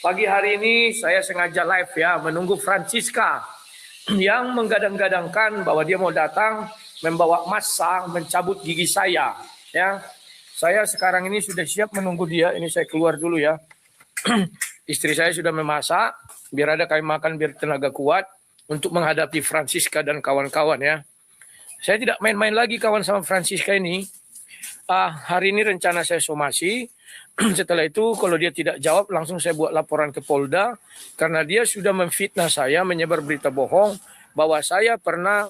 Pagi hari ini saya sengaja live ya, menunggu Francisca yang menggadang-gadangkan bahwa dia mau datang membawa massa mencabut gigi saya. Ya, saya sekarang ini sudah siap menunggu dia. Ini saya keluar dulu ya. Istri saya sudah memasak, biar ada kami makan, biar tenaga kuat untuk menghadapi Francisca dan kawan-kawan ya. Saya tidak main-main lagi kawan sama Francisca ini. Hari ini rencana saya somasi. Setelah itu kalau dia tidak jawab langsung saya buat laporan ke Polda karena dia sudah memfitnah saya, menyebar berita bohong bahwa saya pernah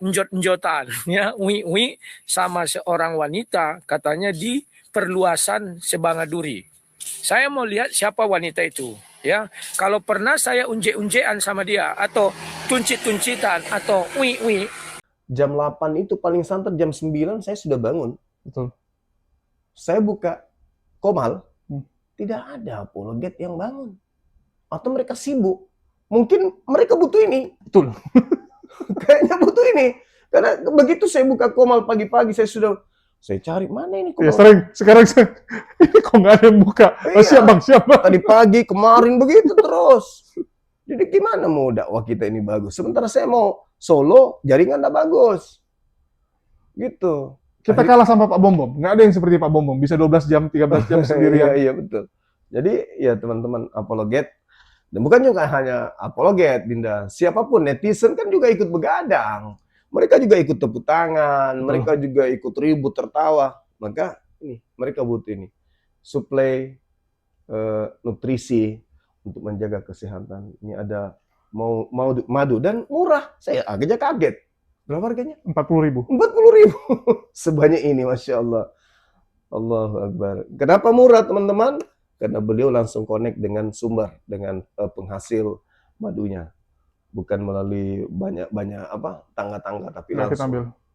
njot-njotan ya, ui sama seorang wanita katanya di perluasan Sebangaduri. Saya mau lihat siapa wanita itu ya. Kalau pernah saya unje-unjean sama dia atau tuncit-tuncitan atau ui jam 8 itu paling santer jam 9 saya sudah bangun. Betul. Saya buka Komal, tidak ada apologet yang bangun. Atau mereka sibuk. Mungkin mereka butuh ini. Betul. Kayaknya butuh ini. Karena begitu saya buka Komal pagi-pagi, saya cari mana ini Komal. Ya, sekarang ini kok nggak ada yang buka. Iya. Oh, siap bang, siap bang. Tadi pagi, kemarin begitu terus. Jadi gimana mau dakwah kita ini bagus? Sementara saya mau solo, jaringan nggak bagus. Gitu. Kita kalah sama Pak Bom Bom. Nggak ada yang seperti Pak Bom Bom. Bisa 12 jam, 13 jam sendirian. Iya, betul. Jadi ya teman-teman apologet. Dan bukan juga hanya apologet, Dinda. Siapapun, netizen kan juga ikut begadang. Mereka juga ikut tepuk tangan. Mereka juga ikut ribut, tertawa. Maka ini, mereka butuh ini. Suplai nutrisi untuk menjaga kesehatan. Ini ada madu dan murah. Saya agaknya kaget. Berapa harganya? 40.000. 40.000. Sebanyak ini, Masya Allah. Allahu Akbar. Kenapa murah, teman-teman? Karena beliau langsung connect dengan sumber, dengan penghasil madunya. Bukan melalui banyak tangga-tangga, tapi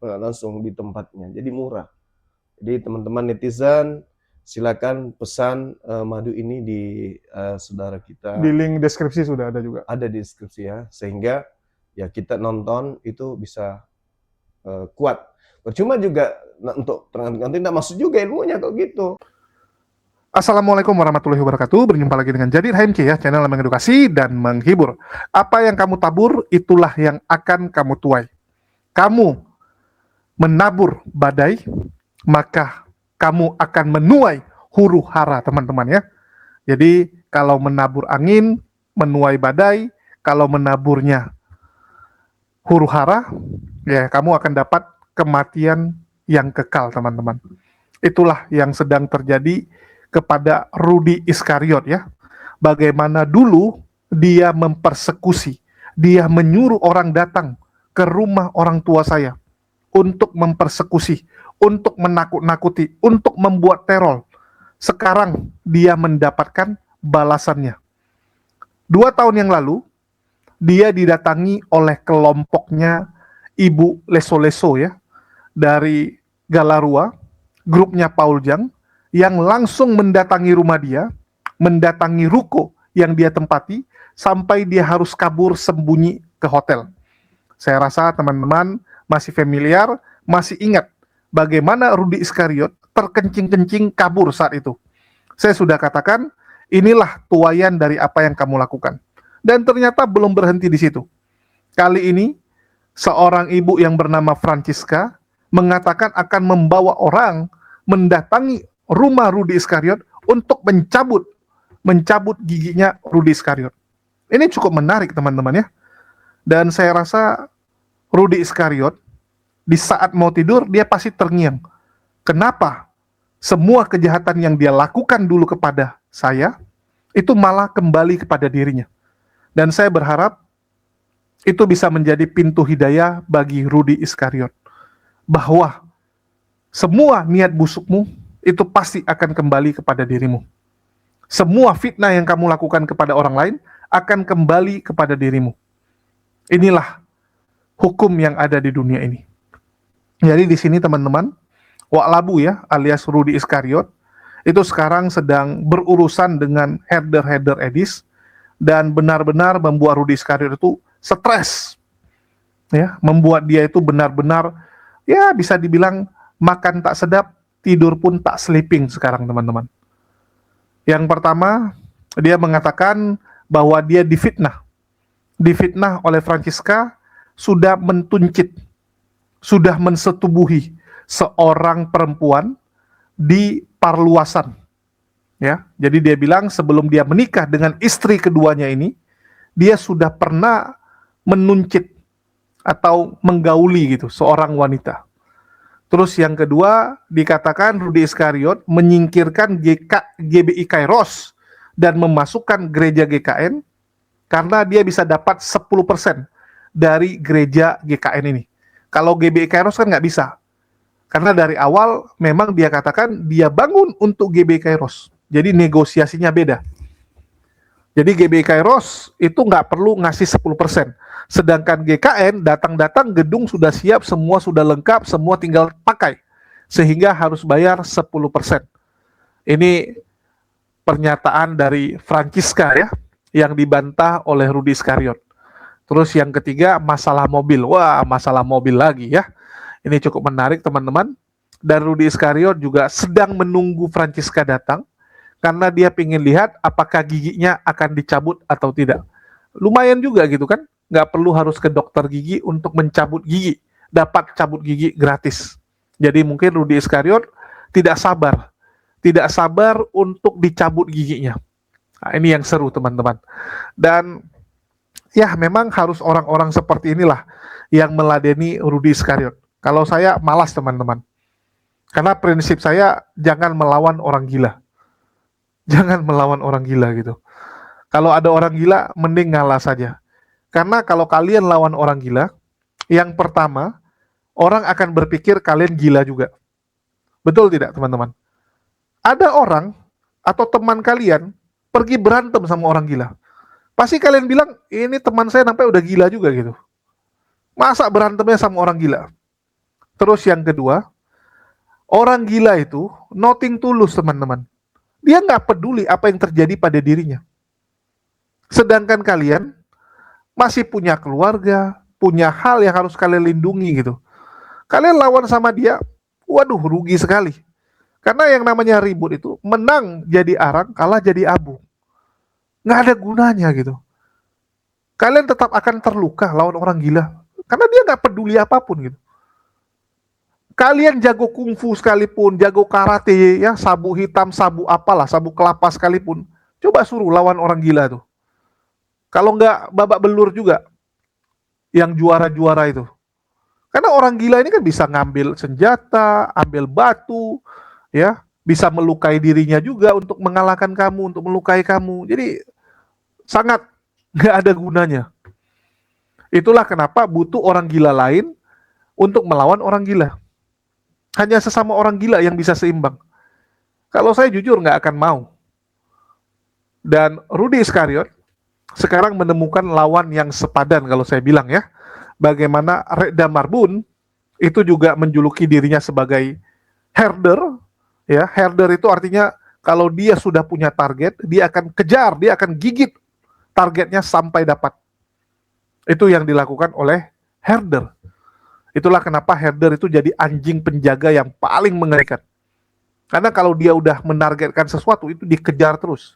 langsung di tempatnya. Jadi murah. Jadi teman-teman netizen, silakan pesan madu ini di saudara kita. Di link deskripsi sudah ada juga. Ada di deskripsi ya, sehingga ya kita nonton itu bisa kuat. Percuma juga untuk nanti tidak masuk juga ilmunya kalau gitu. Assalamualaikum warahmatullahi wabarakatuh. Berjumpa lagi dengan Jadir HMK ya, channel yang mengedukasi dan menghibur. Apa yang kamu tabur, itulah yang akan kamu tuai. Kamu menabur badai, maka kamu akan menuai huru hara, teman-teman ya. Jadi kalau menabur angin, menuai badai. Kalau menaburnya huru hara, ya kamu akan dapat kematian yang kekal, teman-teman. Itulah yang sedang terjadi kepada Rudy Iskariot ya. Bagaimana dulu dia mempersekusi, dia menyuruh orang datang ke rumah orang tua saya untuk mempersekusi, untuk menakut-nakuti, untuk membuat teror. Sekarang dia mendapatkan balasannya. 2 tahun yang lalu, dia didatangi oleh kelompoknya Ibu Leso-Leso ya, dari Galarua, grupnya Paul Jang, yang langsung mendatangi rumah dia, mendatangi ruko yang dia tempati, sampai dia harus kabur sembunyi ke hotel. Saya rasa teman-teman masih familiar, masih ingat bagaimana Rudy Iskariot terkencing-kencing kabur saat itu. Saya sudah katakan, inilah tuaian dari apa yang kamu lakukan. Dan ternyata belum berhenti di situ. Kali ini, seorang ibu yang bernama Francisca mengatakan akan membawa orang mendatangi rumah Rudy Iskariot untuk mencabut giginya Rudy Iskariot. Ini cukup menarik teman-teman ya. Dan saya rasa Rudy Iskariot di saat mau tidur dia pasti terngiang. Kenapa semua kejahatan yang dia lakukan dulu kepada saya itu malah kembali kepada dirinya. Dan saya berharap itu bisa menjadi pintu hidayah bagi Rudy Iskariot. Bahwa semua niat busukmu itu pasti akan kembali kepada dirimu. Semua fitnah yang kamu lakukan kepada orang lain akan kembali kepada dirimu. Inilah hukum yang ada di dunia ini. Jadi di sini teman-teman, Wak Labu ya, alias Rudy Iskariot, itu sekarang sedang berurusan dengan herder-herder Edis, dan benar-benar membuat Rudy Iskariot itu stres. Ya, membuat dia itu benar-benar, ya bisa dibilang makan tak sedap, tidur pun tak sleeping sekarang teman-teman. Yang pertama, Dia mengatakan bahwa dia difitnah oleh Francisca, sudah mentuncit, sudah mensetubuhi seorang perempuan di Parluasan. Ya, jadi dia bilang sebelum dia menikah dengan istri keduanya ini, dia sudah pernah menuncit atau menggauli gitu seorang wanita. Terus yang kedua dikatakan Rudy Iskariot menyingkirkan GBI Kairos dan memasukkan gereja GKN karena dia bisa dapat 10% dari gereja GKN ini. Kalau GBI Kairos kan nggak bisa. Karena dari awal memang dia katakan dia bangun untuk GBI Kairos. Jadi negosiasinya beda. Jadi GBI Kairos itu nggak perlu ngasih 10%. Sedangkan GKN datang-datang gedung sudah siap, semua sudah lengkap, semua tinggal pakai. Sehingga harus bayar 10%. Ini pernyataan dari Francisca ya, yang dibantah oleh Rudy Iskariot. Terus yang ketiga masalah mobil. Wah, masalah mobil lagi ya. Ini cukup menarik teman-teman. Dan Rudy Iskariot juga sedang menunggu Francisca datang karena dia ingin lihat apakah giginya akan dicabut atau tidak. Lumayan juga gitu kan, nggak perlu harus ke dokter gigi untuk mencabut gigi, dapat cabut gigi gratis. Jadi mungkin Rudy Iskariot tidak sabar untuk dicabut giginya. Nah, ini yang seru teman-teman. Dan ya memang harus orang-orang seperti inilah yang meladeni Rudy Iskariot. Kalau saya malas teman-teman. Karena prinsip saya jangan melawan orang gila. Jangan melawan orang gila gitu. Kalau ada orang gila, mending ngalah saja. Karena kalau kalian lawan orang gila, yang pertama, orang akan berpikir kalian gila juga. Betul tidak teman-teman? Ada orang atau teman kalian pergi berantem sama orang gila. Pasti kalian bilang, ini teman saya sampai udah gila juga gitu. Masa berantemnya sama orang gila? Terus yang kedua, orang gila itu nothing tulus teman-teman. Dia nggak peduli apa yang terjadi pada dirinya. Sedangkan kalian masih punya keluarga, punya hal yang harus kalian lindungi gitu. Kalian lawan sama dia, waduh rugi sekali. Karena yang namanya ribut itu, menang jadi arang, kalah jadi abu. Nggak ada gunanya gitu. Kalian tetap akan terluka lawan orang gila. Karena dia nggak peduli apapun gitu. Kalian jago kungfu sekalipun, jago karate ya, sabu hitam, sabu apalah, sabu kelapa sekalipun. Coba suruh lawan orang gila tuh. Kalau nggak babak belur juga, yang juara-juara itu. Karena orang gila ini kan bisa ngambil senjata, ambil batu, ya, bisa melukai dirinya juga untuk mengalahkan kamu, untuk melukai kamu. Jadi sangat nggak ada gunanya. Itulah kenapa butuh orang gila lain untuk melawan orang gila. Hanya sesama orang gila yang bisa seimbang. Kalau saya jujur nggak akan mau. Dan Rudy Iskariot sekarang menemukan lawan yang sepadan kalau saya bilang ya. Bagaimana Reda Marbun itu juga menjuluki dirinya sebagai herder. Ya, herder itu artinya kalau dia sudah punya target, dia akan kejar, dia akan gigit targetnya sampai dapat. Itu yang dilakukan oleh herder. Itulah kenapa herder itu jadi anjing penjaga yang paling mengerikan. Karena kalau dia udah menargetkan sesuatu, itu dikejar terus.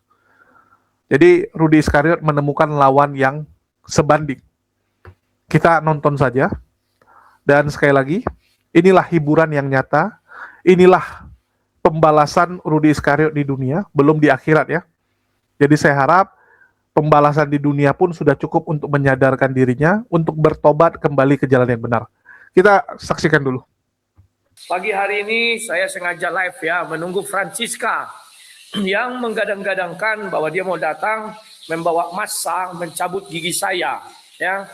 Jadi Rudy Iskariot menemukan lawan yang sebanding. Kita nonton saja. Dan sekali lagi, inilah hiburan yang nyata. Inilah pembalasan Rudy Iskariot di dunia, belum di akhirat ya. Jadi saya harap pembalasan di dunia pun sudah cukup untuk menyadarkan dirinya, untuk bertobat kembali ke jalan yang benar. Kita saksikan dulu. Pagi hari ini saya sengaja live ya, menunggu Francisca yang menggadang-gadangkan bahwa dia mau datang membawa massa mencabut gigi saya. Ya,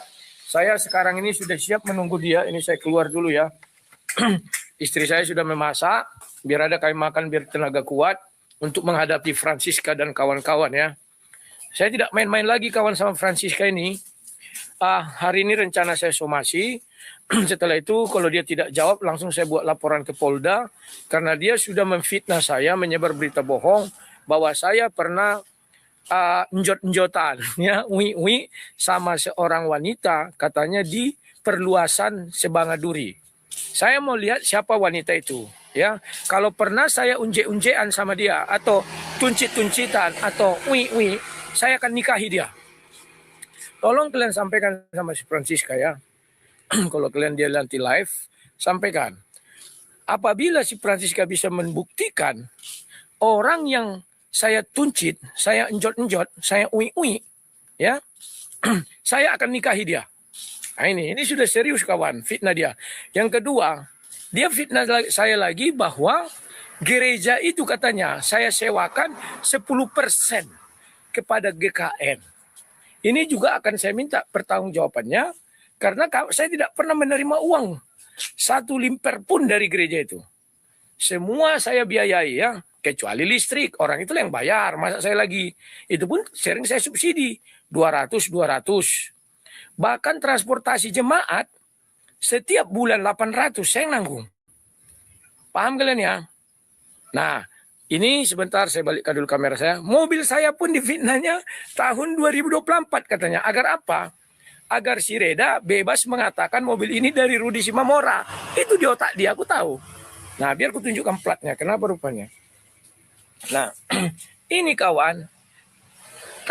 saya sekarang ini sudah siap menunggu dia. Ini saya keluar dulu ya. Istri saya sudah memasak, biar ada kayak makan, biar tenaga kuat untuk menghadapi Francisca dan kawan-kawan ya. Saya tidak main-main lagi kawan sama Francisca ini. Hari ini rencana saya somasi. Setelah itu kalau dia tidak jawab langsung saya buat laporan ke Polda karena dia sudah memfitnah saya, menyebar berita bohong bahwa saya pernah njot-njotan ya, ui sama seorang wanita katanya di perluasan Sebangaduri. Saya mau lihat siapa wanita itu. Ya, kalau pernah saya unje-unjean sama dia atau tuncit-tuncitan atau ui, saya akan nikahi dia. Tolong kalian sampaikan sama si Francisca ya. Kalau kalian dia nanti live, sampaikan. Apabila si Francisca bisa membuktikan orang yang saya tuncit, saya enjot-enjot, saya ui, ya, saya akan nikahi dia. Nah ini sudah serius kawan, fitnah dia. Yang kedua, dia fitnah saya lagi bahwa gereja itu katanya saya sewakan 10% kepada GKN. Ini juga akan saya minta pertanggungjawabannya karena saya tidak pernah menerima uang 1 limper pun dari gereja itu. Semua saya biayai ya, kecuali listrik, orang itu yang bayar, masa saya lagi. Itu pun sering saya subsidi 200. Bahkan transportasi jemaat setiap bulan 800 saya nanggung. Paham kalian ya? Nah, ini sebentar saya balikkan dulu kamera saya. Mobil saya pun difitnahnya tahun 2024 katanya. Agar apa? Agar si Reda bebas mengatakan mobil ini dari Rudi Simamora. Itu di otak dia, aku tahu. Nah, biar aku tunjukkan platnya. Kenapa rupanya? Nah, ini kawan.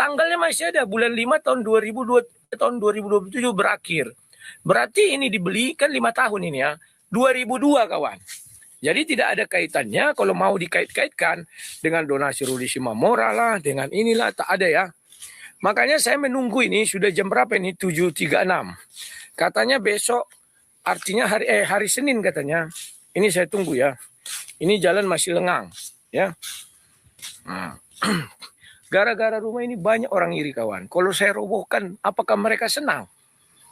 Tanggalnya masih ada. Bulan 5 tahun 2027 berakhir. Berarti ini dibeli kan 5 tahun ini ya. 2002 kawan. Jadi tidak ada kaitannya kalau mau dikait-kaitkan dengan donasi Rudi Simamora lah, dengan inilah, tak ada ya. Makanya saya menunggu ini, sudah jam berapa ini? 7.36. Katanya besok, artinya hari Senin katanya. Ini saya tunggu ya. Ini jalan masih lengang ya. Nah. Gara-gara rumah ini banyak orang iri kawan. Kalau saya robohkan, apakah mereka senang?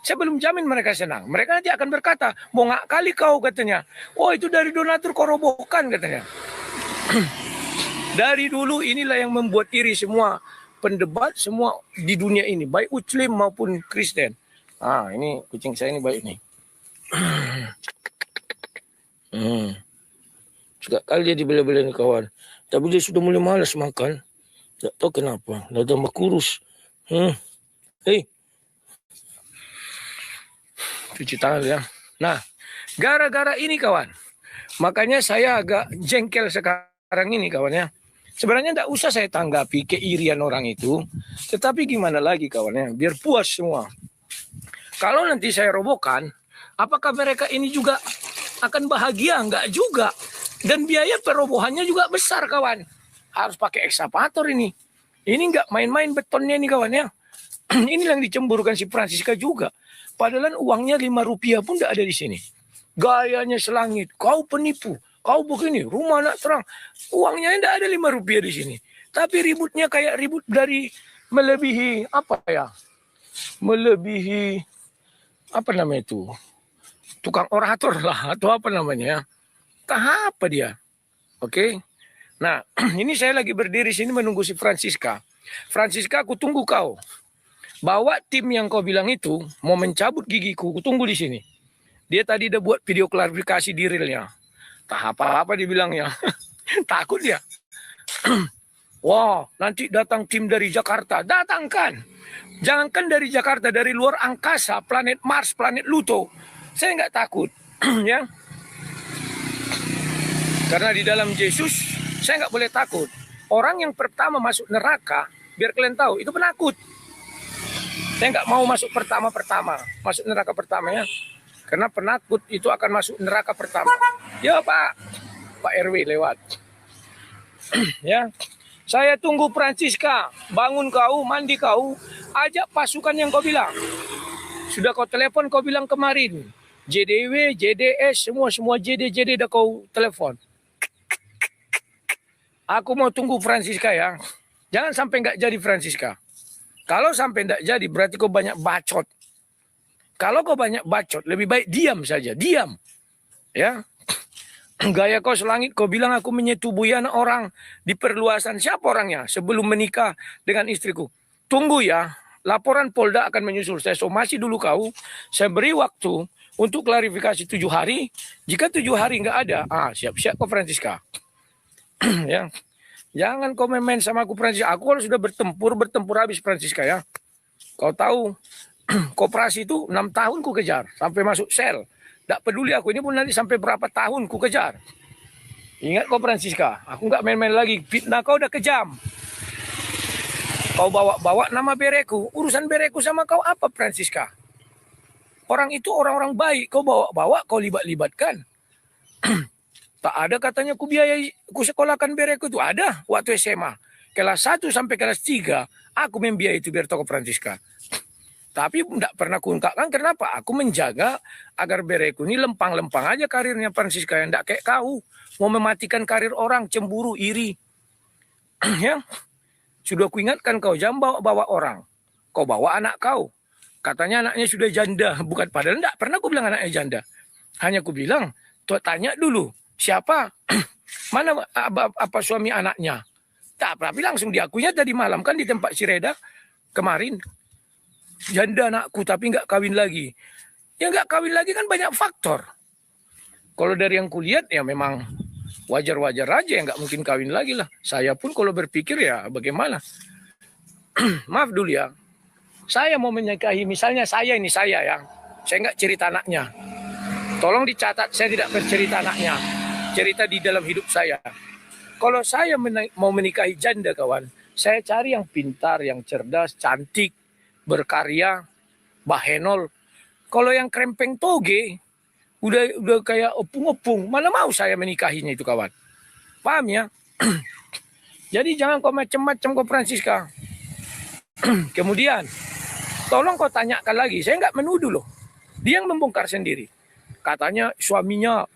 Saya belum jamin mereka senang. Mereka nanti akan berkata, bongak kali kau katanya. Oh itu dari donatur kau robohkan katanya. Dari dulu inilah yang membuat iri semua pendebat semua di dunia ini. Baik Muslim maupun Kristen. Ah ini kucing saya ini baik nih. Suka kali dia dibela-bela nih kawan. Tapi dia sudah mulai malas makan. Tak tahu kenapa. Dah tambah kurus. Hei. Cuci tangan ya. Nah, gara-gara ini kawan. Makanya saya agak jengkel sekarang ini kawan ya. Sebenarnya tidak usah saya tanggapi keirian orang itu. Tetapi gimana lagi kawannya. Biar puas semua. Kalau nanti saya robohkan. Apakah mereka ini juga akan bahagia? Enggak juga. Dan biaya perobohannya juga besar kawan. Harus pakai ekskavator ini. Ini enggak main-main betonnya nih kawan ya. Ini yang dicemburkan si Francisca juga. Padahal uangnya 5 rupiah pun tidak ada di sini. Gayanya selangit. Kau penipu. Kau begini. Rumah nak terang. Uangnya tidak ada 5 rupiah di sini. Tapi ributnya kayak ribut dari melebihi apa ya? Melebihi apa namanya itu? Tukang orator lah atau apa namanya? Entah apa dia. Oke. Nah, ini saya lagi berdiri sini menunggu si Francisca. Francisca, aku tunggu kau. Bawa tim yang kau bilang itu mau mencabut gigiku, aku tunggu di sini. Dia tadi udah buat video klarifikasi di reelnya. Tak apa-apa dibilangnya. Takut dia. Wah, nanti datang tim dari Jakarta. Datangkan. Jangankan dari Jakarta, dari luar angkasa, planet Mars, planet Pluto. Saya nggak takut. Ya. Karena di dalam Yesus, saya nggak boleh takut. Orang yang pertama masuk neraka, biar kalian tahu, itu penakut. Saya nggak mau masuk pertama-pertama, masuk neraka pertama ya. Karena penakut itu akan masuk neraka pertama. Ya Pak RW lewat. Ya, saya tunggu Francisca, bangun kau, mandi kau, ajak pasukan yang kau bilang. Sudah kau telepon, kau bilang kemarin. JDW, JDS, semua JD dah kau telepon. Aku mau tunggu Francisca ya. Jangan sampai nggak jadi Francisca. Kalau sampai tidak jadi, berarti kau banyak bacot. Kalau kau banyak bacot, lebih baik diam saja. Diam. Ya. Gaya kau selangit, kau bilang aku menyetubui anak orang di perluasan. Siapa orangnya sebelum menikah dengan istriku? Tunggu ya. Laporan Polda akan menyusul. Saya somasi dulu kau. Saya beri waktu untuk klarifikasi 7 hari. Jika 7 hari nggak ada, siap-siap kau Francisca. Ya. Jangan kau main-main sama aku Francisca. Aku kalau sudah bertempur habis Francisca ya. Kau tahu, koperasi itu 6 tahun ku kejar. Sampai masuk sel. Tak peduli aku ini pun nanti sampai berapa tahun ku kejar. Ingat kau Francisca, aku nggak main-main lagi. Fitnah kau udah kejam. Kau bawa-bawa nama bereku. Urusan bereku sama kau apa Francisca? Orang itu orang-orang baik. Kau bawa-bawa, kau libat-libatkan. Tak ada katanya ku biayai, ku sekolahkan bereku itu. Ada waktu SMA. Kelas 1 sampai kelas 3, aku membiayai itu biar toko Francisca. Tapi tidak pernah kuungkapkan kenapa. Aku menjaga agar bereku ini lempang-lempang aja karirnya Francisca. Yang tidak kayak kau. Mau mematikan karir orang, cemburu, iri. Ya. Sudah kuingatkan kau, jangan bawa orang. Kau bawa anak kau. Katanya anaknya sudah janda. Bukan, padahal tidak pernah aku bilang anaknya janda. Hanya aku bilang, tuh tanya dulu, siapa? Mana apa suami anaknya? Tak, tapi langsung diakuinya tadi malam kan di tempat si Reda kemarin. Janda anakku tapi nggak kawin lagi. Ya nggak kawin lagi kan banyak faktor. Kalau dari yang kulihat ya memang wajar-wajar aja ya nggak mungkin kawin lagi lah. Saya pun kalau berpikir ya bagaimana. Maaf dulu ya. Saya mau menikahi misalnya saya ya. Saya nggak cerita anaknya. Tolong dicatat saya tidak bercerita anaknya. Cerita di dalam hidup saya. Kalau saya mau menikahi janda kawan. Saya cari yang pintar, yang cerdas, cantik, berkarya, bahenol. Kalau yang krempeng toge, udah kayak opung-opung, mana mau saya menikahinya itu kawan. Paham ya? Jadi jangan kau macam-macam kau Francisca. Kemudian, tolong kau tanyakan lagi, saya nggak menuduh loh. Dia yang membongkar sendiri. Katanya suaminya,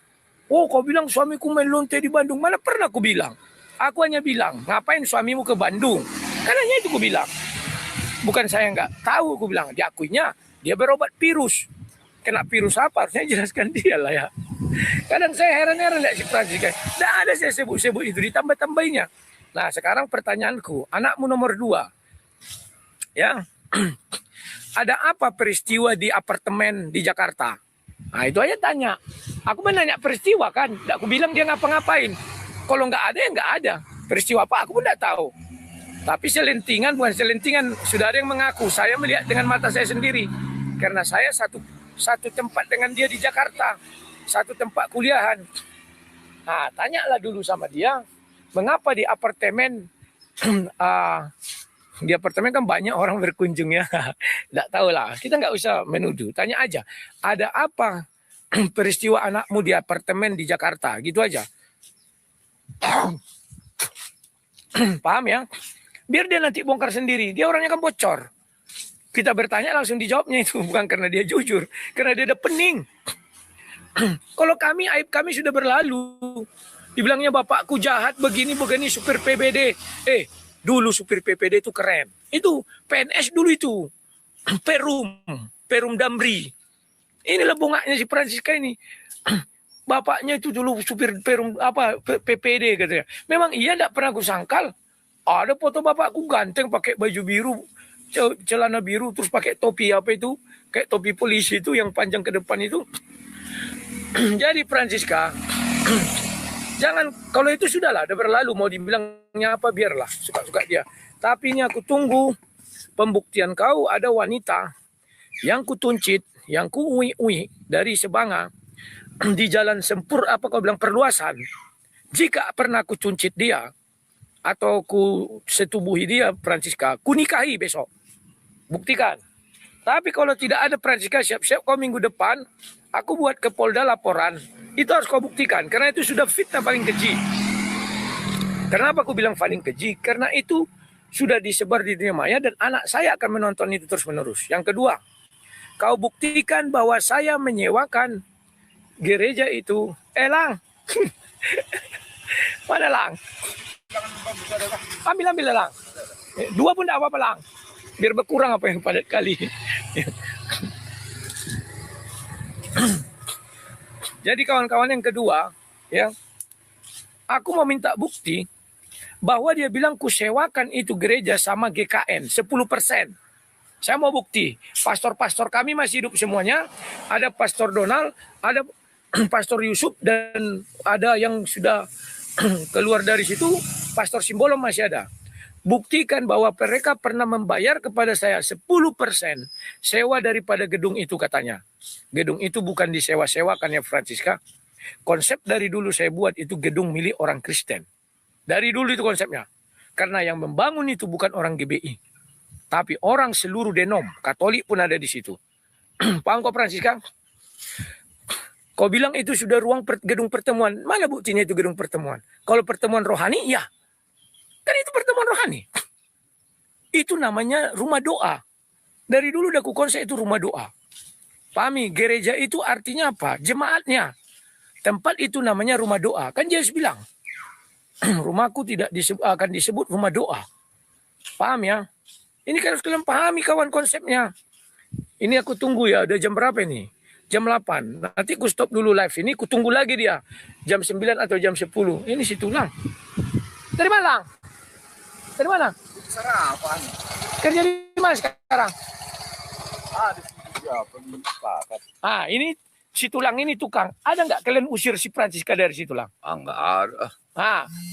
oh kau bilang suamiku main lonte di Bandung, mana pernah aku bilang. Aku hanya bilang, ngapain suamimu ke Bandung? Karena itu aku bilang. Bukan saya nggak tahu, aku bilang. Diakuinya, dia berobat virus. Kena virus apa? Harusnya jelaskan dia lah ya. Kadang saya heran-heran lihat si Francisca. Tidak ada saya sebut-sebut itu, ditambah-tambahinnya. Nah sekarang pertanyaanku, anakmu nomor 2. Ya, ada apa peristiwa di apartemen di Jakarta? Nah itu aja tanya. Aku menanya peristiwa kan. Tidak aku bilang dia ngapa-ngapain. Kalau nggak ada ya nggak ada. Peristiwa apa aku pun tidak tahu. Tapi selentingan, bukan selentingan, sudah ada yang mengaku. Saya melihat dengan mata saya sendiri. Karena saya satu tempat dengan dia di Jakarta. Satu tempat kuliahan. Nah, tanyalah dulu sama dia, mengapa di apartemen, di apartemen kan banyak orang berkunjung ya. Tidak tahu lah, kita nggak usah menuduh. Tanya aja, ada apa peristiwa anakmu di apartemen di Jakarta? Gitu aja. Paham ya? Biar dia nanti bongkar sendiri. Dia orangnya kan bocor. Kita bertanya langsung dijawabnya itu. Bukan karena dia jujur. Karena dia udah pening. Kalau kami, aib kami sudah berlalu. Dibilangnya bapakku jahat begini supir PBD. Dulu supir PBD itu keren. Itu PNS dulu itu. Perum Damri. Inilah bongaknya si Francisca ini. Bapaknya itu dulu supir Perum PPD katanya. Memang iya tidak pernah aku sangkal. Ada foto bapakku ganteng pakai baju biru, celana biru, terus pakai topi apa itu, kayak topi polisi itu yang panjang ke depan itu. Jadi Francisca, jangan, kalau itu sudahlah, udah berlalu, mau dibilangnya apa biarlah, suka-suka dia. Tapi ini aku tunggu pembuktian kau ada wanita yang kutuncit, yang ku ui dari Sebanga di Jalan Sempur apa kau bilang perluasan. Jika pernah ku cuncit dia atau ku setubuhi dia Francisca, ku nikahi besok. Buktikan. Tapi kalau tidak ada Francisca, siap-siap kau minggu depan aku buat ke Polda laporan. Itu harus kau buktikan karena itu sudah fitnah paling keji. Kenapa aku bilang paling keji? Karena itu sudah disebar di dunia maya dan anak saya akan menonton itu terus-menerus. Yang kedua, kau buktikan bahwa saya menyewakan gereja itu. Lang. Mana Lang? Ambil Lang. 2 pun tidak apa-apa Lang. Biar berkurang apa yang padat kali. Jadi kawan-kawan yang kedua, ya, aku mau minta bukti bahwa dia bilang kusewakan itu gereja sama GKN 10%. Saya mau bukti. Pastor-pastor kami masih hidup semuanya. Ada Pastor Donald, ada Pastor Yusuf, dan ada yang sudah keluar dari situ, Pastor Simbolon masih ada. Buktikan bahwa mereka pernah membayar kepada saya 10% sewa daripada gedung itu katanya. Gedung itu bukan disewa-sewakan ya Francisca. Konsep dari dulu saya buat itu gedung milik orang Kristen. Dari dulu itu konsepnya. Karena yang membangun itu bukan orang GBI. Tapi orang seluruh denom. Katolik pun ada di situ. Paham kok Francisca? Kau bilang itu sudah ruang gedung pertemuan. Mana buktinya itu gedung pertemuan? Kalau pertemuan rohani, ya. Kan itu pertemuan rohani. Itu namanya rumah doa. Dari dulu udah konsep itu rumah doa. Pahami, gereja itu artinya apa? Jemaatnya. Tempat itu namanya rumah doa. Kan Yesus bilang, rumahku tidak akan disebut rumah doa. Paham ya? Ini kan harus kalian pahami kawan konsepnya. Ini aku tunggu ya, udah jam berapa ini? Jam 8. Nanti aku stop dulu live ini, aku tunggu lagi dia. Jam 9 atau jam 10. Ini si Tulang. Dari mana, Lang? Dari mana? Sarapan. Kerja di mana sekarang? Di situ ya, pakat. Ini si Tulang ini tukang. Ada nggak kalian usir si Francisca dari si Tulang? Enggak ada.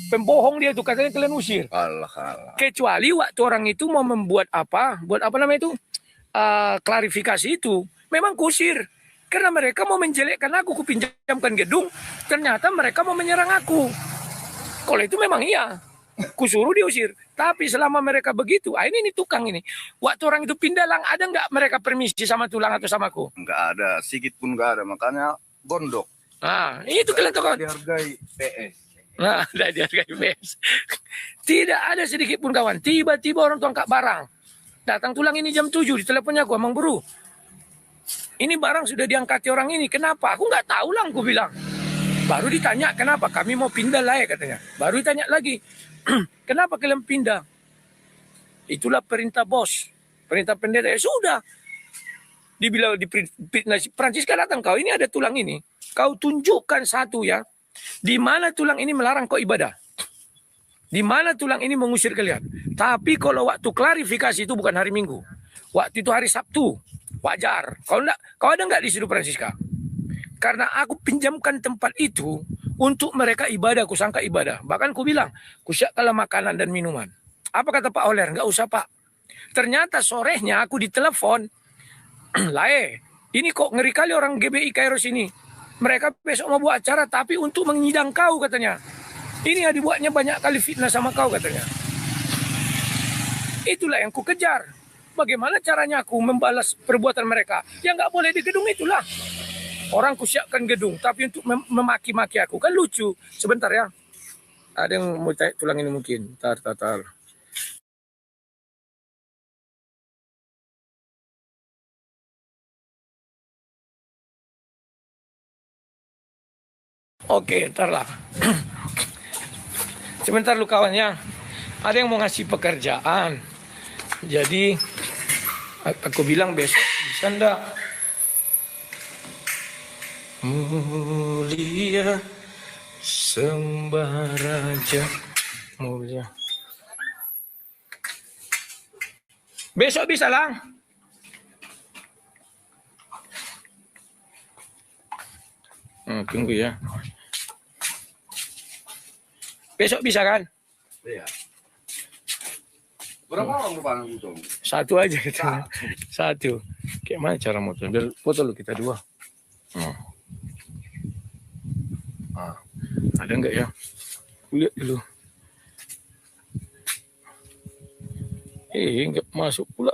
Pembohong dia tuh, katanya kalian usir. Kalah. Kecuali waktu orang itu mau membuat apa? Buat apa namanya itu? Klarifikasi itu. Memang kusir. Karena mereka mau menjelekkan aku, kupinjamkan gedung. Ternyata mereka mau menyerang aku. Kalau itu memang iya. Kusuruh diusir. Tapi selama mereka begitu, ini tukang ini. Waktu orang itu pindah, Lang, ada nggak mereka permisi sama Tulang atau sama aku? Enggak ada, sedikit pun enggak ada. Makanya gondok. Itu kalian tahu kawan. Dihargai PS. Tidak dihargai PS. Tidak ada sedikit pun kawan. Tiba-tiba orang tuh angkat barang. Datang Tulang ini jam 7, di teleponnya aku, Amang Buru. Ini barang sudah diangkati orang ini. Kenapa? Aku nggak tahu, Lang, aku bilang. Baru ditanya, kenapa? Kami mau pindah lah ya, katanya. Baru ditanya lagi. Kenapa kalian pindah? Itulah perintah bos, perintah pendeta. Ya sudah. Dibilang di Francisca datang, kau ini ada Tulang ini. Kau tunjukkan satu ya. Di mana Tulang ini melarang kau ibadah? Di mana Tulang ini mengusir kalian? Tapi kalau waktu klarifikasi itu bukan hari Minggu. Waktu itu hari Sabtu. Wajar. Kau ada nggak di situ Francisca? Karena aku pinjamkan tempat itu untuk mereka ibadah, kusangka ibadah. Bahkan ku bilang, kusiapkanlah makanan dan minuman. Apa kata Pak Oler? Enggak usah Pak. Ternyata sorenya aku ditelepon. Lae, ini kok ngeri kali orang GBI Kairos ini. Mereka besok mau buat acara tapi untuk menyidang kau katanya. Ini ya dibuatnya banyak kali fitnah sama kau katanya. Itulah yang ku kejar. Bagaimana caranya aku membalas perbuatan mereka? Ya nggak boleh di gedung itulah. Orang kusiapkan gedung, tapi untuk memaki-maki aku. Kan lucu. Sebentar ya. Ada yang mau cari Tulang ini mungkin. Tar. Oke, ntar lah. Sebentar lu kawan ya. Ada yang mau ngasih pekerjaan. Jadi, aku bilang besok bisa ndak? Mulia sembah raja mulia. Besok bisa Lang. Tunggu ya. Besok bisa kan? Iya. Berapa orang depan itu? Satu aja katanya. Satu. Kayak mana cara motor? Biar foto lu kita dua. Ada enggak ya? Lihat dulu. Enggak masuk pula.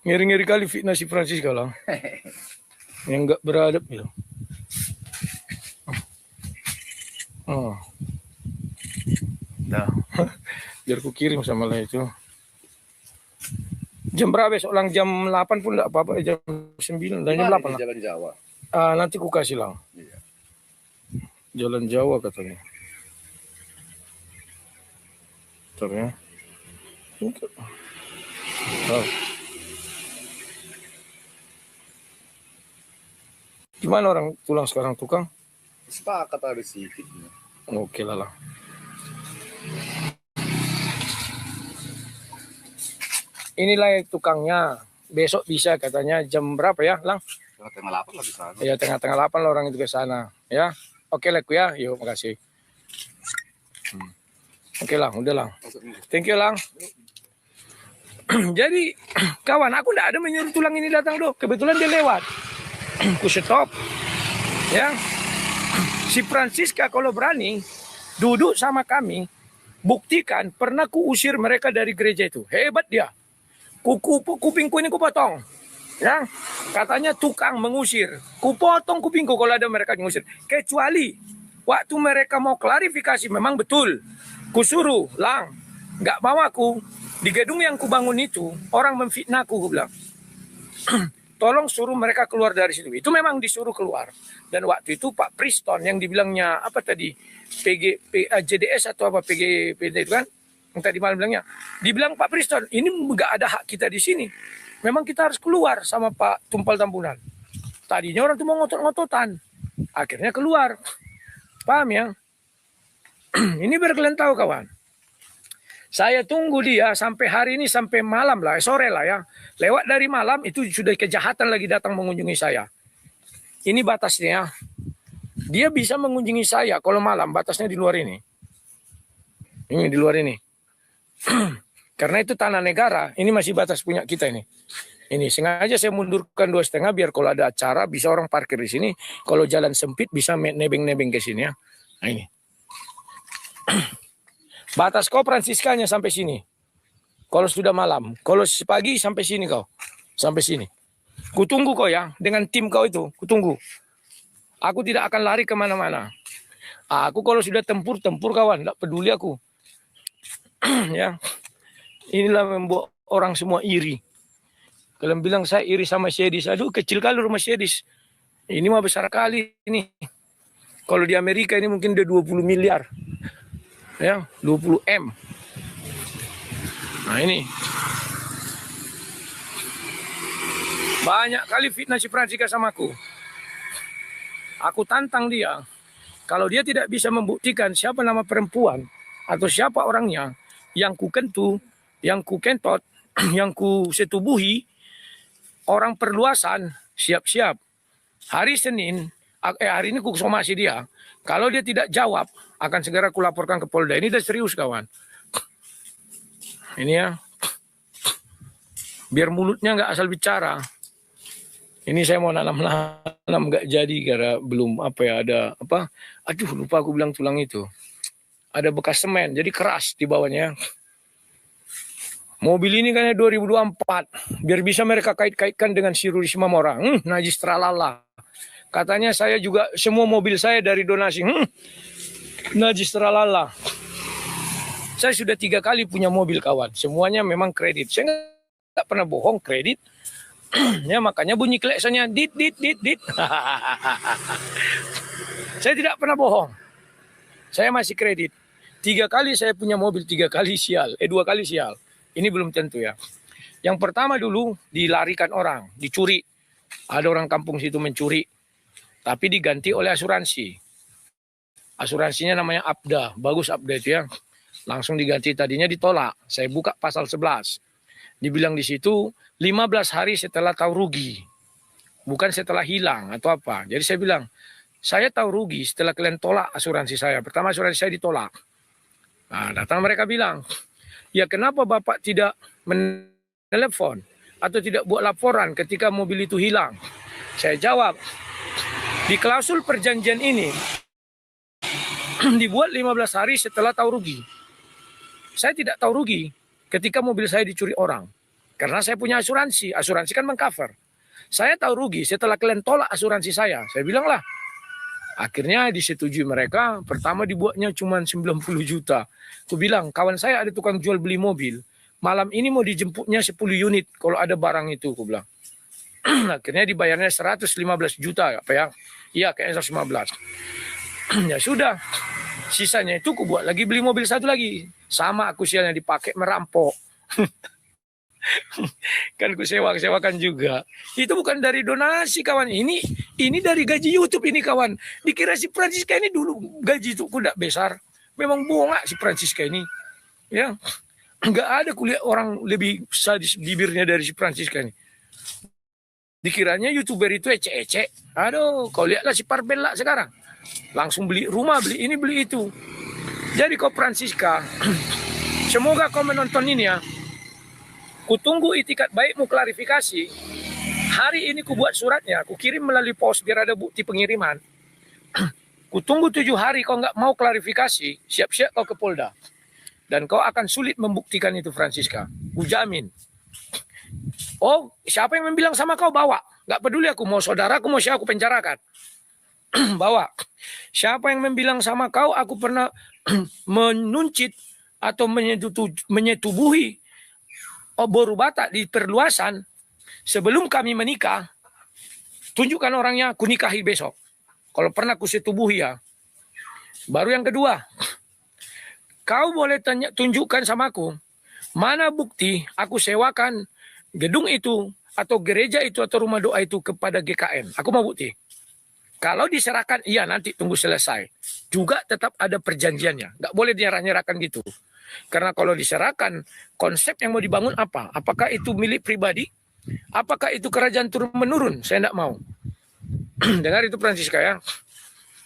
Ngeri-ngeri kali fitnah si Francisca Lang. Yang enggak beradab gitu. Dah. Biar ku kirim sama lah itu. Jam berapa besok Lang? Jam 8 pun enggak apa-apa, jam 9 dan jam 8 lah. Jalan Jawa. Nanti ku kasih Lang. Iya. Jalan Jawa katanya. Bentar ya. Gimana orang Tulang sekarang tukang? Sepakat ada sedikit. Oke lah Lang. Inilah tukangnya. Besok bisa katanya jam berapa ya, Lang? Tengah 8 lah di sana. Ya tengah-tengah 8 lah orang itu ke sana. Ya, oke Leku ya. Yuk, makasih. Oke Lang, udah Lang. Thank you Lang. Jadi kawan, aku tidak ada menyuruh tulang ini datang doh. Kebetulan dia lewat. Ku stop. Ya. Si Francisca kalau berani duduk sama kami, buktikan pernah ku usir mereka dari gereja itu. Hebat dia. Kupingku ini ku potong. Ya. Katanya tukang mengusir. Ku potong kupingku kalau ada mereka mengusir. Kecuali waktu mereka mau klarifikasi memang betul. Ku suruh, Lang, nggak mau aku. Di gedung yang kubangun itu, orang memfitnahku, gue bilang. Tolong suruh mereka keluar dari situ. Itu memang disuruh keluar. Dan waktu itu Pak Priston yang dibilangnya, apa tadi, JDS atau apa, PGPD itu kan, yang tadi malam bilangnya. Dibilang Pak Priston, ini nggak ada hak kita di sini. Memang kita harus keluar sama Pak Tumpal Tambunan. Tadinya orang itu mau ngotot-ngototan. Akhirnya keluar. Paham ya? Ini biar kalian tahu kawan. Saya tunggu dia sampai hari ini, sampai malam lah, sore lah ya. Lewat dari malam itu sudah kejahatan lagi datang mengunjungi saya. Ini batasnya. Dia bisa mengunjungi saya kalau malam, batasnya di luar ini. Ini di luar ini. Karena itu tanah negara, ini masih batas punya kita ini. Ini sengaja saya mundurkan 2,5 biar kalau ada acara bisa orang parkir di sini. Kalau jalan sempit bisa nebeng-nebeng ke sini ya. Nah ini. Batas kau Fransiskanya sampai sini. Kalau sudah malam. Kalau pagi sampai sini kau. Sampai sini. Kutunggu kau ya. Dengan tim kau itu. Kutunggu. Aku tidak akan lari kemana-mana. Aku kalau sudah tempur kawan. Tidak peduli aku. Ya. Inilah membuat orang semua iri. Kalian bilang saya iri sama Syedis. Aduh kecil kali rumah Syedis. Ini mah besar kali ini. Kalau di Amerika ini mungkin udah 20 miliar. Ya, 20 M. Nah ini. Banyak kali fitnah si Francisca sama aku. Aku tantang dia. Kalau dia tidak bisa membuktikan siapa nama perempuan atau siapa orangnya yang ku kentu, yang ku kentot, yang ku setubuhi, orang perluasan, siap-siap. Hari Senin, hari ini ku somasi dia. Kalau dia tidak jawab, akan segera kulaporkan ke Polda. Ini udah serius kawan. Ini ya. Biar mulutnya nggak asal bicara. Ini saya mau nanam nggak jadi karena belum apa ya ada apa. Aduh lupa aku bilang tulang itu. Ada bekas semen, jadi keras di bawahnya. Mobil ini kan 2024. Biar bisa mereka kait-kaitkan dengan si Risma Mora. Najis tralala. Katanya saya juga semua mobil saya dari donasi. Najis tralala. Saya sudah 3 kali punya mobil kawan. Semuanya memang kredit. Saya nggak pernah bohong kredit. Ya makanya bunyi klaksonnya dit. Saya tidak pernah bohong. Saya masih kredit. 3 kali saya punya mobil, 3 kali sial. 2 kali sial. Ini belum tentu ya. Yang pertama dulu dilarikan orang, dicuri. Ada orang kampung situ mencuri. Tapi diganti oleh asuransi. Asuransinya namanya Abda. Bagus Abda itu ya. Langsung diganti, tadinya ditolak. Saya buka pasal 11. Dibilang di situ 15 hari setelah tahu rugi. Bukan setelah hilang atau apa. Jadi saya bilang, saya tahu rugi setelah kalian tolak asuransi saya. Pertama asuransi saya ditolak. Nah, datang mereka bilang, ya kenapa Bapak tidak menelepon atau tidak buat laporan ketika mobil itu hilang? Saya jawab, di klausul perjanjian ini dibuat 15 hari setelah tahu rugi. Saya tidak tahu rugi ketika mobil saya dicuri orang. Karena saya punya asuransi. Asuransi kan mengcover. Saya tahu rugi setelah kalian tolak asuransi saya. Saya bilang lah. Akhirnya disetujui mereka. Pertama dibuatnya cuma 90 juta. Aku bilang, kawan saya ada tukang jual beli mobil. Malam ini mau dijemputnya 10 unit kalau ada barang itu. Aku bilang. Akhirnya dibayarnya 115 juta. Apa ya? Iya kayaknya 115. Ya sudah. Sisanya itu aku buat lagi beli mobil satu lagi. Sama aku sialnya dipakai merampok. Kan ku sewakan juga. Itu bukan dari donasi kawan. Ini dari gaji YouTube ini kawan. Dikira si Francisca ini dulu gaji itu tidak besar. Memang bohong si Francisca ini. Ya. Enggak ada kuliah orang lebih sadis bibirnya dari si Francisca ini. Dikiranya YouTuber itu ecek-ecek. Aduh, kau lihatlah si Parbella sekarang. Langsung beli rumah, beli ini, beli itu. Jadi kau Francisca, semoga kau menonton ini ya. Kutunggu itikat baikmu klarifikasi. Hari ini ku buat suratnya, ku kirim melalui pos biar ada bukti pengiriman. Kutunggu 7 hari, kau nggak mau klarifikasi, siap-siap kau ke Polda. Dan kau akan sulit membuktikan itu, Francisca. Ku jamin. Oh, siapa yang membilang sama kau, bawa. Nggak peduli aku, mau saudara, aku mau siapa, aku penjarakan. Bawa. Siapa yang membilang sama kau, aku pernah menuncit atau menyetubuhi boru batak di perluasan sebelum kami menikah, tunjukkan orangnya, aku nikahi besok. Kalau pernah aku setubuhi ya. Baru yang kedua, kau boleh tunjukkan sama aku, mana bukti aku sewakan gedung itu, atau gereja itu, atau rumah doa itu kepada GKM. Aku mau bukti. Kalau diserahkan, iya nanti tunggu selesai. Juga tetap ada perjanjiannya. Nggak boleh nyerah-nyerahkan gitu. Karena kalau diserahkan, konsep yang mau dibangun apa? Apakah itu milik pribadi? Apakah itu kerajaan turun-menurun? Saya nggak mau. Dengar itu, Francisca ya.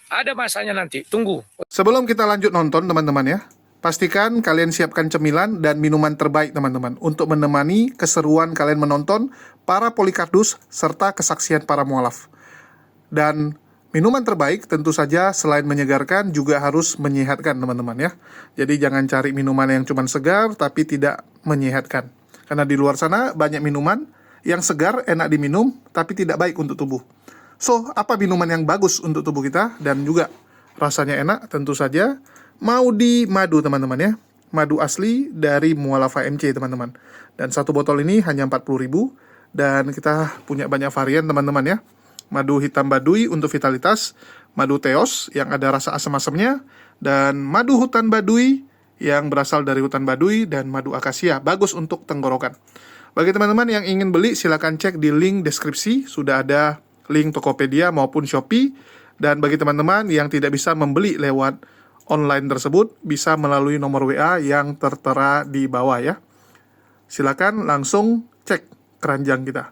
Ada masanya nanti, tunggu. Sebelum kita lanjut nonton teman-teman ya, pastikan kalian siapkan cemilan dan minuman terbaik teman-teman untuk menemani keseruan kalian menonton para polikardus serta kesaksian para mualaf. Dan minuman terbaik tentu saja selain menyegarkan juga harus menyehatkan teman-teman ya. Jadi jangan cari minuman yang cuma segar tapi tidak menyehatkan. Karena di luar sana banyak minuman yang segar enak diminum tapi tidak baik untuk tubuh. So, apa minuman yang bagus untuk tubuh kita dan juga rasanya enak? Tentu saja Maudi Madu teman-teman ya. Madu asli dari Mualaf HMC teman-teman. Dan satu botol ini hanya 40.000 dan kita punya banyak varian teman-teman ya. Madu hitam baduy untuk vitalitas, madu teos yang ada rasa asam-asamnya, dan madu hutan baduy yang berasal dari hutan baduy, dan madu akasia, bagus untuk tenggorokan. Bagi teman-teman yang ingin beli, silakan cek di link deskripsi, sudah ada link Tokopedia maupun Shopee. Dan bagi teman-teman yang tidak bisa membeli lewat online tersebut, bisa melalui nomor WA yang tertera di bawah ya. Silakan langsung cek keranjang kita.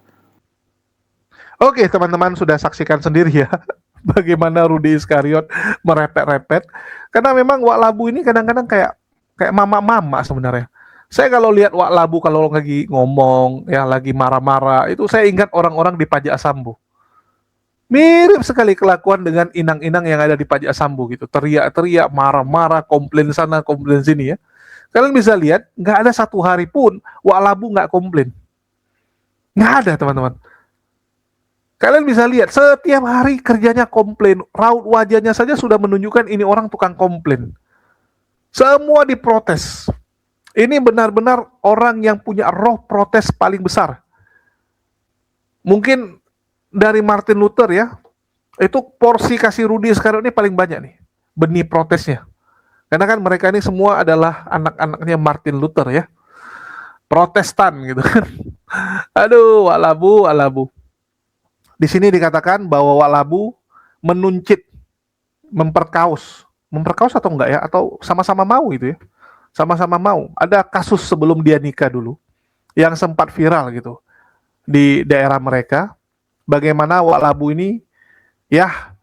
Oke, teman-teman sudah saksikan sendiri ya bagaimana Rudy Iskariot merepet-repet. Karena memang Wak Labu ini kadang-kadang kayak mama-mama sebenarnya. Saya kalau lihat Wak Labu kalau lagi ngomong, ya lagi marah-marah, itu saya ingat orang-orang di Pajak Sambo. Mirip sekali kelakuan dengan inang-inang yang ada di Pajak Sambo gitu. Teriak-teriak, marah-marah, komplain sana, komplain sini ya. Kalian bisa lihat, nggak ada satu hari pun Wak Labu nggak komplain. Nggak ada, teman-teman. Kalian bisa lihat, setiap hari kerjanya komplain. Raut wajahnya saja sudah menunjukkan ini orang tukang komplain. Semua diprotes. Ini benar-benar orang yang punya roh protes paling besar. Mungkin dari Martin Luther ya, itu porsi kasih Rudy sekarang ini paling banyak nih. Benih protesnya. Karena kan mereka ini semua adalah anak-anaknya Martin Luther ya. Protestan gitu kan. Aduh, Wak Labu. Di sini dikatakan bahwa Wak Labu menuncit, memperkaus atau enggak ya? Atau sama-sama mau gitu ya? Sama-sama mau. Ada kasus sebelum dia nikah dulu yang sempat viral gitu di daerah mereka. Bagaimana Wak Labu ini ya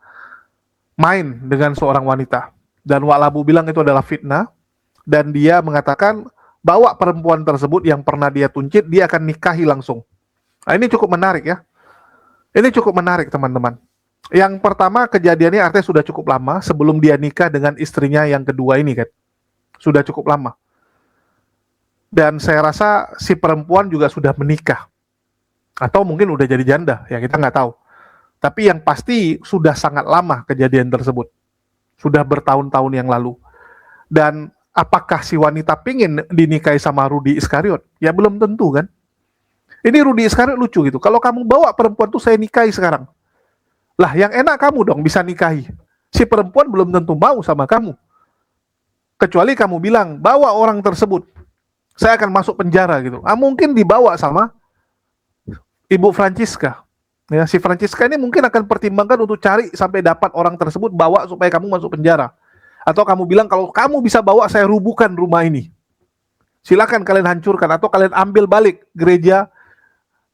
main dengan seorang wanita. Dan Wak Labu bilang itu adalah fitnah. Dan dia mengatakan bawa perempuan tersebut yang pernah dia tuncit, dia akan nikahi langsung. Nah, ini cukup menarik ya. Ini cukup menarik teman-teman. Yang pertama kejadiannya artinya sudah cukup lama sebelum dia nikah dengan istrinya yang kedua ini kan. Sudah cukup lama. Dan saya rasa si perempuan juga sudah menikah. Atau mungkin udah jadi janda, ya kita nggak tahu. Tapi yang pasti sudah sangat lama kejadian tersebut. Sudah bertahun-tahun yang lalu. Dan apakah si wanita pingin dinikahi sama Rudy Iskariot? Ya belum tentu kan. Ini Rudy Iskariot lucu gitu. Kalau kamu bawa perempuan tuh saya nikahi sekarang. Lah yang enak kamu dong bisa nikahi. Si perempuan belum tentu mau sama kamu. Kecuali kamu bilang, bawa orang tersebut. Saya akan masuk penjara gitu. Mungkin dibawa sama Ibu Francisca. Ya, si Francisca ini mungkin akan pertimbangkan untuk cari sampai dapat orang tersebut, bawa supaya kamu masuk penjara. Atau kamu bilang, kalau kamu bisa bawa, saya rubuhkan rumah ini. Silakan kalian hancurkan. Atau kalian ambil balik gereja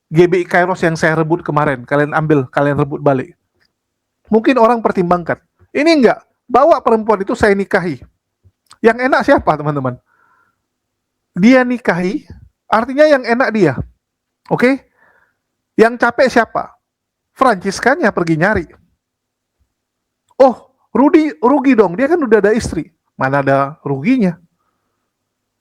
GBI Kairos yang saya rebut kemarin. Kalian rebut balik. Mungkin orang pertimbangkan. Ini enggak. Bawa perempuan itu saya nikahi. Yang enak siapa teman-teman? Dia nikahi, Artinya yang enak dia. Oke? Yang capek siapa? Franciscanya pergi nyari. Oh, rugi dong. Dia kan udah ada istri. Mana ada ruginya?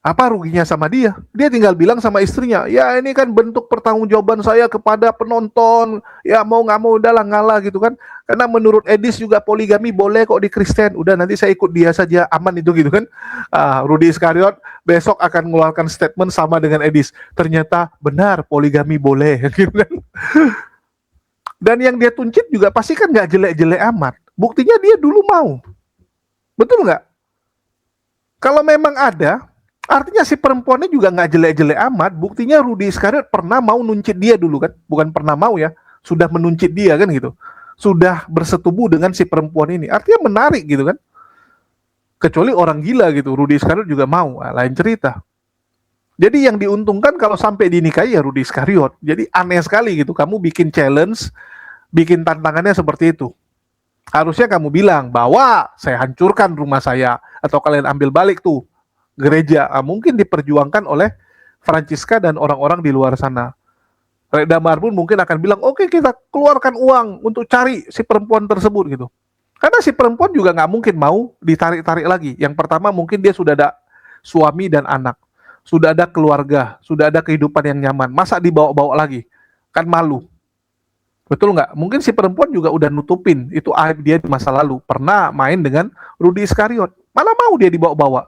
Apa ruginya sama dia? Dia tinggal bilang sama istrinya, ya ini kan bentuk pertanggungjawaban saya kepada penonton. Ya mau nggak mau udahlah ngalah gitu kan. Karena menurut Edis juga poligami boleh kok di Kristen. Udah nanti saya ikut dia saja, aman itu gitu kan. Rudy Iskariot besok akan mengeluarkan statement sama dengan Edis. Ternyata benar poligami boleh gitu kan. Dan yang dia tuncit juga pasti kan nggak jelek-jelek amat. Buktinya dia dulu mau. Betul nggak? Kalau memang ada, artinya si perempuannya juga nggak jelek-jelek amat. Buktinya Rudy Iskariot pernah mau nuncit dia dulu kan. Bukan pernah mau ya. Sudah menuncit dia kan gitu. Sudah bersetubuh dengan si perempuan ini. Artinya menarik gitu kan. Kecuali orang gila gitu. Rudy Iskariot juga mau. Lain cerita. Jadi yang diuntungkan kalau sampai dinikahi ya Rudy Iskariot. Jadi aneh sekali gitu. Kamu bikin challenge, bikin tantangannya seperti itu. Harusnya kamu bilang bahwa saya hancurkan rumah saya. Atau kalian ambil balik tuh gereja. Mungkin diperjuangkan oleh Francisca dan orang-orang di luar sana. Rek Damar pun mungkin akan bilang, oke, kita keluarkan uang untuk cari si perempuan tersebut gitu. Karena si perempuan juga nggak mungkin mau ditarik-tarik lagi. Yang pertama mungkin dia sudah ada suami dan anak. Sudah ada keluarga. Sudah ada kehidupan yang nyaman. Masa dibawa-bawa lagi? Kan malu. Betul nggak? Mungkin si perempuan juga udah nutupin. Itu aib dia di masa lalu. Pernah main dengan Rudy Iskariot. Malah mau dia dibawa-bawa.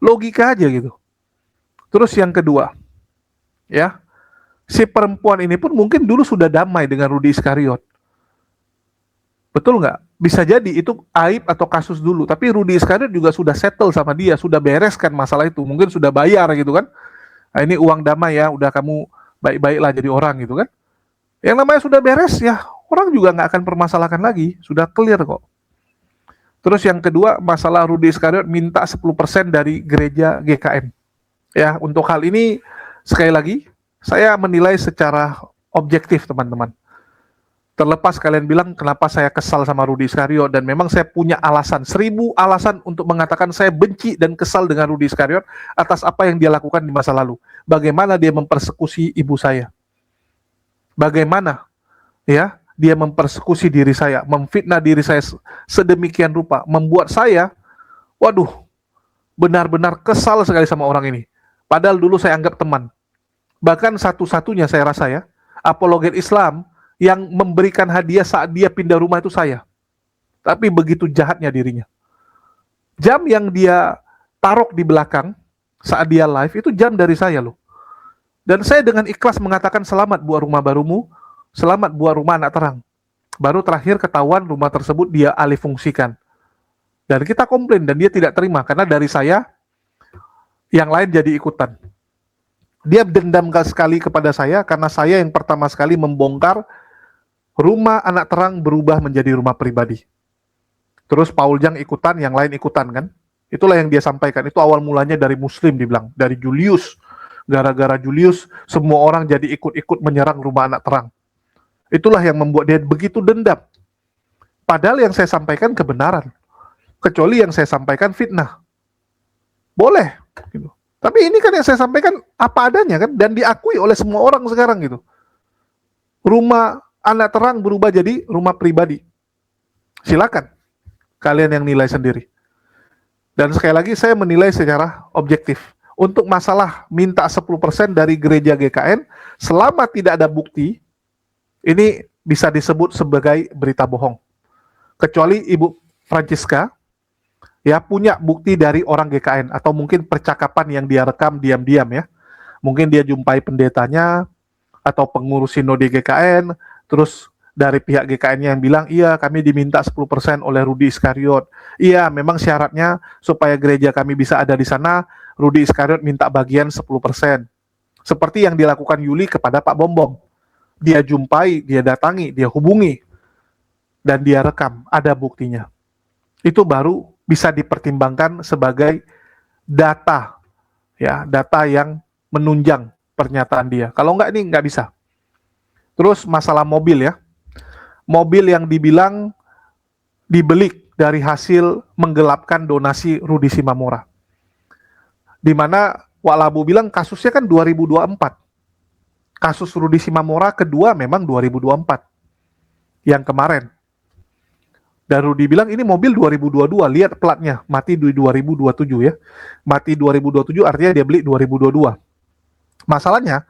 Logika aja gitu. Terus yang kedua, ya, si perempuan ini pun mungkin dulu sudah damai dengan Rudy Iskariot. Betul nggak? Bisa jadi itu aib atau kasus dulu. Tapi Rudy Iskariot juga sudah settle sama dia, sudah bereskan masalah itu. Mungkin sudah bayar gitu kan. Nah, ini uang damai ya, udah kamu baik-baiklah jadi orang gitu kan. Yang namanya sudah beres ya, orang juga nggak akan permasalahkan lagi. Sudah clear kok. Terus yang kedua, masalah Rudy Iskariot minta 10% dari gereja GKM. Ya, untuk hal ini, sekali lagi, saya menilai secara objektif, teman-teman. Terlepas kalian bilang kenapa saya kesal sama Rudy Iskariot, dan memang saya punya alasan, 1000 alasan untuk mengatakan saya benci dan kesal dengan Rudy Iskariot atas apa yang dia lakukan di masa lalu. Bagaimana dia mempersekusi ibu saya. Bagaimana, ya, dia mempersekusi diri saya, memfitnah diri saya sedemikian rupa, membuat saya, waduh, benar-benar kesal sekali sama orang ini. Padahal dulu saya anggap teman. Bahkan satu-satunya saya rasa ya, apologet Islam yang memberikan hadiah saat dia pindah rumah itu saya. Tapi begitu jahatnya dirinya. Jam yang dia taruh di belakang saat dia live itu jam dari saya loh. Dan saya dengan ikhlas mengatakan selamat buat rumah barumu, selamat buat rumah anak terang. Baru terakhir ketahuan rumah tersebut dia alih fungsikan. Dan kita komplain dan dia tidak terima karena dari saya yang lain jadi ikutan. Dia dendam sekali kepada saya karena saya yang pertama sekali membongkar rumah anak terang berubah menjadi rumah pribadi. Terus Paul Jang ikutan, yang lain ikutan kan. Itulah yang dia sampaikan. Itu awal mulanya dari Muslim dibilang, dari Julius. Gara-gara Julius, semua orang jadi ikut-ikut menyerang rumah anak terang. Itulah yang membuat dia begitu dendam. Padahal yang saya sampaikan kebenaran. Kecuali yang saya sampaikan fitnah. Boleh. Gitu. Tapi ini kan yang saya sampaikan apa adanya kan. Dan diakui oleh semua orang sekarang gitu. Rumah anak terang berubah jadi rumah pribadi. Silakan. Kalian yang nilai sendiri. Dan sekali lagi saya menilai secara objektif. Untuk masalah minta 10% dari gereja GKN, selama tidak ada bukti, ini bisa disebut sebagai berita bohong. Kecuali Ibu Francisca, ya punya bukti dari orang GKN, atau mungkin percakapan yang dia rekam diam-diam ya. Mungkin dia jumpai pendetanya, atau pengurus sinode GKN, terus dari pihak GKN yang bilang, iya kami diminta 10% oleh Rudy Iskariot. Iya memang syaratnya supaya gereja kami bisa ada di sana, Rudy Iskariot minta bagian 10%. Seperti yang dilakukan Yuli kepada Pak Bom. Dia jumpai, dia datangi, dia hubungi, dan dia rekam, ada buktinya. Itu baru bisa dipertimbangkan sebagai data, ya, data yang menunjang pernyataan dia. Kalau enggak, ini enggak bisa. Terus masalah mobil ya. Mobil yang dibilang dibeli dari hasil menggelapkan donasi Rudy Simamora. Di mana Wak Labu bilang kasusnya kan 2024. Kasus Rudy Simamora kedua memang 2024. Yang kemarin. Dan Rudy bilang ini mobil 2022, lihat platnya, mati di 2027 ya. Mati 2027 artinya dia beli 2022. Masalahnya,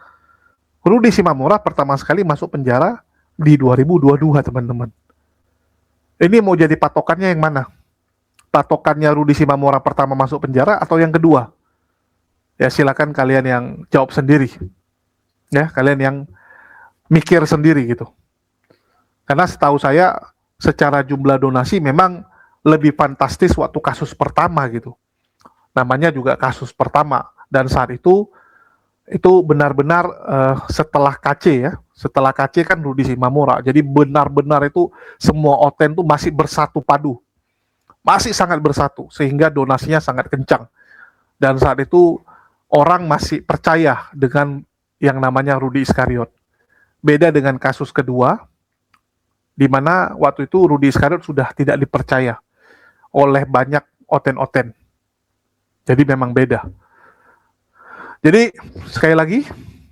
Rudy Simamora pertama sekali masuk penjara di 2022, teman-teman. Ini mau jadi patokannya yang mana? Patokannya Rudy Simamora pertama masuk penjara atau yang kedua? Ya silakan kalian yang jawab sendiri. Ya, kalian yang mikir sendiri gitu. Karena setahu saya secara jumlah donasi memang lebih fantastis waktu kasus pertama gitu. Namanya juga kasus pertama, dan saat itu benar-benar setelah KC ya. Setelah KC kan Rudy Simamora. Jadi benar-benar itu semua Oten tuh masih bersatu padu. Masih sangat bersatu sehingga donasinya sangat kencang. Dan saat itu orang masih percaya dengan yang namanya Rudy Iskariot. Beda dengan kasus kedua, di mana waktu itu Rudy Iskariot sudah tidak dipercaya oleh banyak Oten-Oten. Jadi memang beda. Jadi sekali lagi,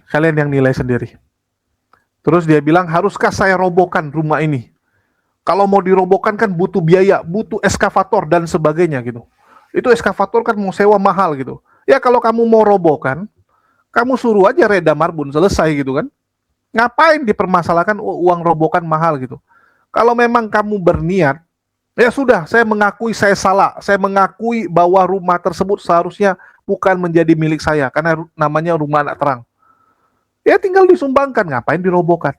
kalian yang nilai sendiri. Terus dia bilang, haruskah saya robohkan rumah ini? Kalau mau dirobohkan kan butuh biaya, butuh eskavator dan sebagainya gitu. Itu eskavator kan mau sewa mahal gitu. Ya kalau kamu mau robohkan, kamu suruh aja Reda Marbun, selesai gitu kan. Ngapain dipermasalahkan uang robohkan mahal gitu. Kalau memang kamu berniat, ya sudah, saya mengakui saya salah. Saya mengakui bahwa rumah tersebut seharusnya bukan menjadi milik saya, karena namanya rumah anak terang. Ya tinggal disumbangkan, ngapain dirobohkan?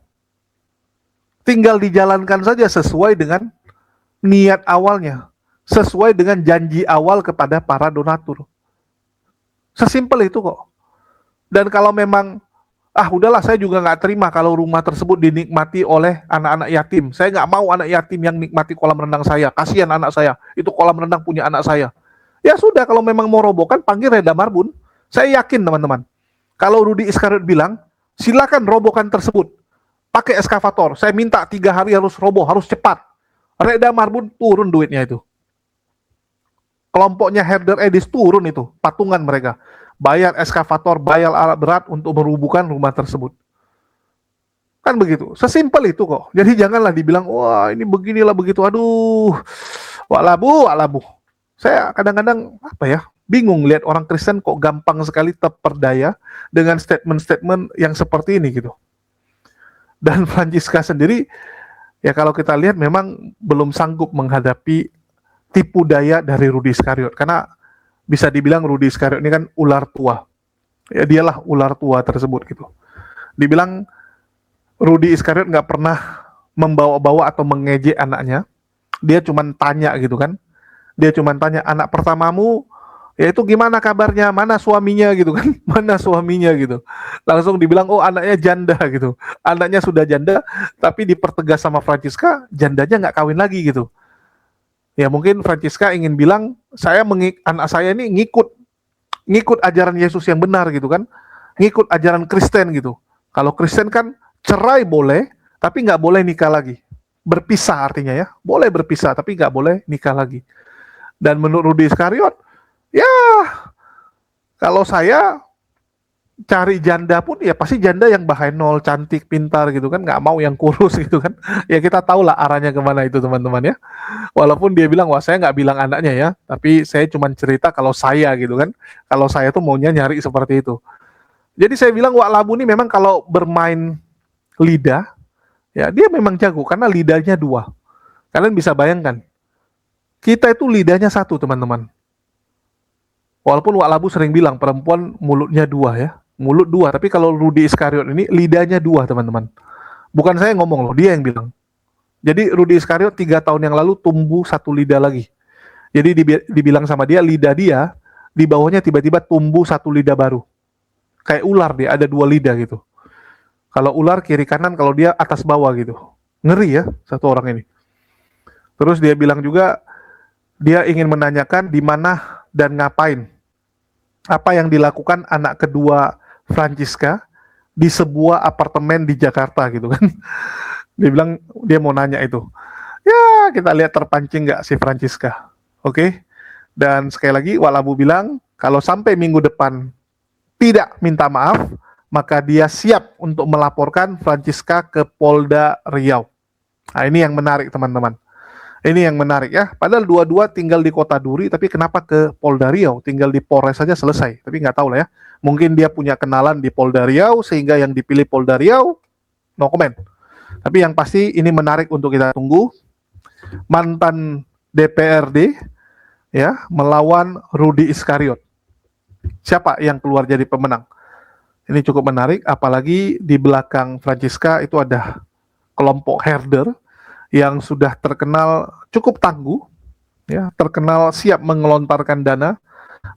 Tinggal dijalankan saja sesuai dengan niat awalnya. Sesuai dengan janji awal kepada para donatur. Sesimpel itu kok. Dan kalau memang udahlah saya juga nggak terima kalau rumah tersebut dinikmati oleh anak-anak yatim. Saya nggak mau anak yatim yang nikmati kolam renang saya. Kasihan anak saya. Itu kolam renang punya anak saya. Ya sudah, kalau memang mau robohkan, panggil Reda Marbun. Saya yakin teman-teman. Kalau Rudy Iskariot bilang, silakan robohkan tersebut. Pakai eskavator. Saya minta 3 hari harus roboh, harus cepat. Reda Marbun turun duitnya itu. Kelompoknya Herder Edis turun itu. Patungan mereka. Bayar eskavator, bayar alat berat untuk merubuhkan rumah tersebut. Kan begitu. Sesimpel itu kok. Jadi janganlah dibilang, wah ini beginilah begitu. Aduh, Wak Labu. Saya kadang-kadang bingung lihat orang Kristen kok gampang sekali terperdaya dengan statement-statement yang seperti ini gitu. Dan Francisca sendiri, ya kalau kita lihat memang belum sanggup menghadapi tipu daya dari Rudy Iskariot. Karena bisa dibilang Rudy Iskariot ini kan ular tua. Ya dialah ular tua tersebut gitu. Dibilang Rudy Iskariot nggak pernah membawa-bawa atau mengejek anaknya. Dia cuma tanya gitu kan. Dia cuma tanya, anak pertamamu ya itu gimana kabarnya, mana suaminya gitu kan. Mana suaminya gitu. Langsung dibilang, oh anaknya janda gitu. Anaknya sudah janda, tapi dipertegas sama Francisca, jandanya nggak kawin lagi gitu. Ya mungkin Francisca ingin bilang, anak saya ini ngikut ajaran Yesus yang benar gitu kan, ngikut ajaran Kristen gitu. Kalau Kristen kan cerai boleh, tapi nggak boleh nikah lagi. Berpisah artinya ya, boleh berpisah tapi nggak boleh nikah lagi. Dan menurut Rudy Iskariot, ya kalau saya cari janda pun ya pasti janda yang bahenol, cantik, pintar gitu kan, nggak mau yang kurus gitu kan. Ya kita tahu lah arahnya kemana itu teman-teman ya. Walaupun dia bilang, wah saya nggak bilang anaknya ya, tapi saya cuma cerita kalau saya gitu kan. Kalau saya tuh maunya nyari seperti itu. Jadi saya bilang Wak Labu ini memang kalau bermain lidah, ya dia memang jago karena lidahnya 2. Kalian bisa bayangkan, kita itu lidahnya 1 teman-teman. Walaupun Wak Labu sering bilang perempuan mulutnya 2 ya. Mulut 2, tapi kalau Rudy Iskariot ini lidahnya 2 teman-teman. Bukan saya ngomong loh, dia yang bilang. Jadi Rudy Iskariot 3 tahun yang lalu tumbuh 1 lidah lagi. Jadi dibilang sama dia, lidah dia di bawahnya tiba-tiba tumbuh 1 lidah baru. Kayak ular dia, ada 2 lidah gitu. Kalau ular kiri kanan, kalau dia atas bawah gitu. Ngeri ya satu orang ini. Terus dia bilang juga, dia ingin menanyakan di mana dan ngapain. Apa yang dilakukan anak kedua Francisca di sebuah apartemen di Jakarta gitu kan. Dia bilang dia mau nanya itu. Ya kita lihat terpancing nggak si Francisca. Oke. Dan sekali lagi Wak Labu bilang kalau sampai minggu depan tidak minta maaf, maka dia siap untuk melaporkan Francisca ke Polda Riau. Nah, ini yang menarik teman-teman. Ini yang menarik ya. Padahal dua-dua tinggal di Kota Duri, tapi kenapa ke Polda Riau? Tinggal di Polres saja selesai. Tapi nggak tahu lah ya. Mungkin dia punya kenalan di Polda Riau, sehingga yang dipilih Polda Riau, no comment. Tapi yang pasti ini menarik untuk kita tunggu. Mantan DPRD ya melawan Rudi Iskariot. Siapa yang keluar jadi pemenang? Ini cukup menarik, apalagi di belakang Francisca itu ada kelompok herder yang sudah terkenal cukup tangguh, ya, terkenal siap mengelontarkan dana.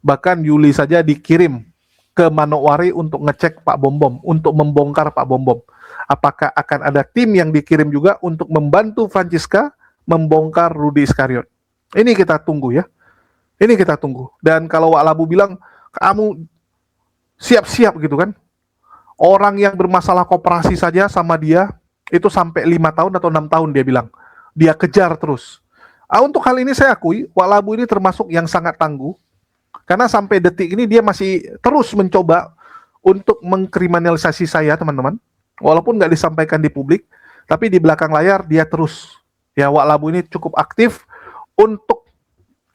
Bahkan Yuli saja dikirim ke Manokwari untuk ngecek Pak Bom Bom, untuk membongkar Pak Bom Bom. Apakah akan ada tim yang dikirim juga untuk membantu Francisca membongkar Rudi Iskariot? Ini kita tunggu ya. Ini kita tunggu. Dan kalau Wak Labu bilang, kamu siap-siap gitu kan. Orang yang bermasalah koperasi saja sama dia, itu sampai 5 tahun atau 6 tahun dia bilang. Dia kejar terus. Untuk hal ini saya akui, Wak Labu ini termasuk yang sangat tangguh. Karena sampai detik ini dia masih terus mencoba untuk mengkriminalisasi saya, teman-teman. Walaupun nggak disampaikan di publik, tapi di belakang layar dia terus. Ya, Wak Labu ini cukup aktif untuk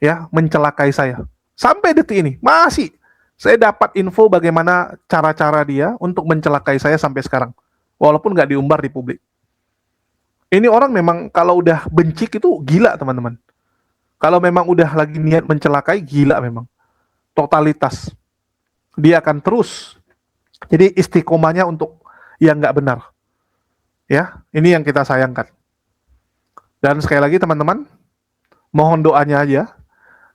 ya mencelakai saya. Sampai detik ini masih saya dapat info bagaimana cara-cara dia untuk mencelakai saya sampai sekarang. Walaupun nggak diumbar di publik. Ini orang memang kalau udah bencik itu gila, teman-teman. Kalau memang udah lagi niat mencelakai, gila memang. Totalitas. Dia akan terus. Jadi istiqomahnya untuk yang nggak benar. Ya, ini yang kita sayangkan. Dan sekali lagi teman-teman, mohon doanya aja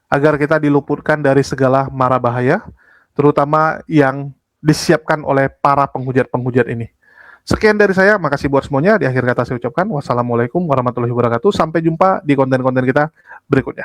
agar kita diluputkan dari segala mara bahaya, terutama yang disiapkan oleh para penghujat-penghujat ini. Sekian dari saya, makasih buat semuanya. Di akhir kata saya ucapkan wassalamualaikum warahmatullahi wabarakatuh. Sampai jumpa di konten-konten kita berikutnya.